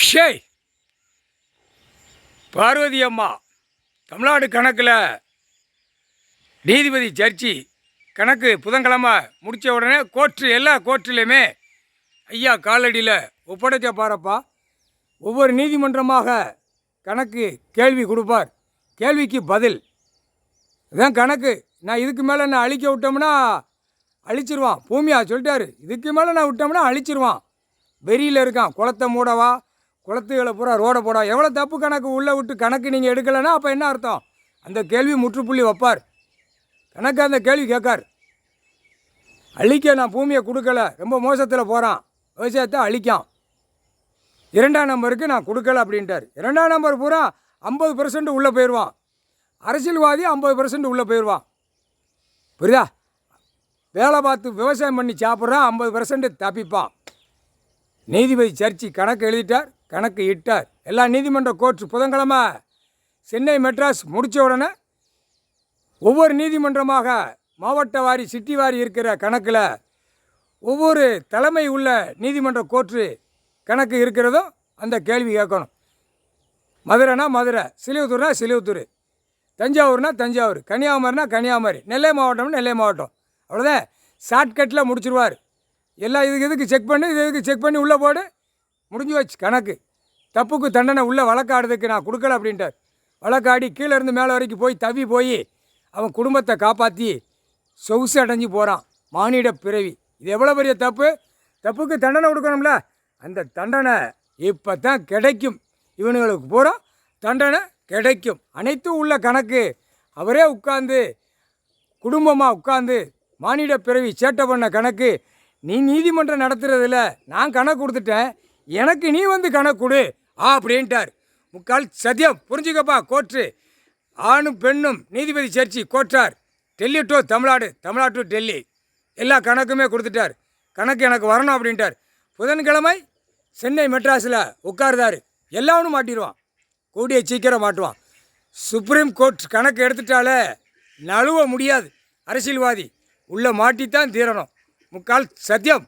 ஷேய் பார்வதி அம்மா தமிழ்நாடு கணக்கில் நீதிபதி ஜட்ஜி கணக்கு புதன்கிழமை முடித்த உடனே கோர்ட்டு எல்லா கோர்ட்டுலேயுமே ஐயா காலடியில் ஒப்படைக்க பாருப்பா. ஒவ்வொரு நீதிமன்றமாக கணக்கு கேள்வி கொடுப்பார், கேள்விக்கு பதில். இதுதான் கணக்கு. நான் இதுக்கு மேலே நான் அழிக்க விட்டோம்னா அழிச்சிருவான். பூமியா சொல்லிட்டாரு, இதுக்கு மேலே நான் விட்டோம்னா அழிச்சிருவான். வெறியில் இருக்கான். குளத்தை மூடவா, குளத்துகளை பூரா ரோடை போடா. எவ்வளோ தப்பு கணக்கு உள்ளே விட்டு கணக்கு நீங்கள் எடுக்கலைன்னா அப்போ என்ன அர்த்தம்? அந்த கேள்வி முற்றுப்புள்ளி வைப்பார். கணக்கு அந்த கேள்வி கேட்கார். அழிக்க நான் பூமியை கொடுக்கல, ரொம்ப மோசத்தில் போகிறான், விவசாயத்தை அழிக்கான். 2ஆம் நம்பருக்கு நான் கொடுக்கல அப்படின்ட்டார். 2ஆம் நம்பர் பூரா 50% உள்ளே போயிடுவான். அரசியல்வாதி 50% உள்ளே போயிடுவான். புரியுதா? வேலை பார்த்து விவசாயம் பண்ணி சாப்பிட்றான், 50% தப்பிப்பான். நீதிபதி சர்ச்சி கணக்கு எழுதிட்டார், கணக்கு இட்டார். எல்லா நீதிமன்ற கோர்ட்டு புதன்கிழமை சென்னை மெட்ராஸ் முடித்த உடனே ஒவ்வொரு நீதிமன்றமாக மாவட்ட வாரி சிட்டி வாரி இருக்கிற கணக்கில் ஒவ்வொரு தலைமை உள்ள நீதிமன்ற கோர்ட்டு கணக்கு இருக்கிறதோ அந்த கேள்வி கேட்கணும். மதுரைனா மதுரை, சிலிவுத்தூர்னா சிலிவுத்தூர், தஞ்சாவூர்னா தஞ்சாவூர், கன்னியாகுமரினா கன்னியாகுமரி, நெல்லை மாவட்டம்னா நெல்லை மாவட்டம். அவ்வளோதான். ஷார்ட்கட்டில் முடிச்சிருவார். எல்லாம் இதுக்கு செக் பண்ணி இதுக்கு செக் பண்ணி உள்ளே போடு, முடிஞ்சு வச்சு கணக்கு. தப்புக்கு தண்டனை உள்ளே வழக்காடுறதுக்கு நான் கொடுக்கல அப்படின்ட்டார். வழக்காடி கீழே இருந்து மேலே வரைக்கும் போய் தவி போய் அவன் குடும்பத்தை காப்பாற்றி சொகுசு அடைஞ்சு போகிறான். மானிட பிறவி. இது எவ்வளோ பெரிய தப்பு. தப்புக்கு தண்டனை கொடுக்கணும்ல, அந்த தண்டனை இப்போ தான் கிடைக்கும். இவனுங்களுக்கு பூரா தண்டனை கிடைக்கும். அனைத்தும் உள்ள கணக்கு. அவரே உட்கார்ந்து குடும்பமாக உட்கார்ந்து மானிட பிறவி சேட்டை பண்ண கணக்கு. நீ நீதிமன்றம் நடத்துறதில்ல, நான் கணக்கு கொடுத்துட்டேன், எனக்கு நீ வந்து கணக்கு கொடு அப்படின்ட்டார். முக்கால் சத்தியம். புரிஞ்சுக்கப்பா. கோர்ட்டு ஆணும் பெண்ணும் நீதிபதி சர்ச்சி கோர்ட்டார். டெல்லி டு தமிழ்நாடு, தமிழ்நாடு டு டெல்லி எல்லா கணக்குமே கொடுத்துட்டார். கணக்கு எனக்கு வரணும் அப்படின்ட்டார். புதன்கிழமை சென்னை மெட்ராஸில் உட்காருதார். எல்லாவனும் மாட்டிடுவான், கூடிய சீக்கிரம் மாட்டுவான். சுப்ரீம் கோர்ட் கணக்கு எடுத்துட்டாலே நழுவ முடியாது. அரசியல்வாதி உள்ளே மாட்டித்தான் தீரணும். முக்கால் சத்தியம்.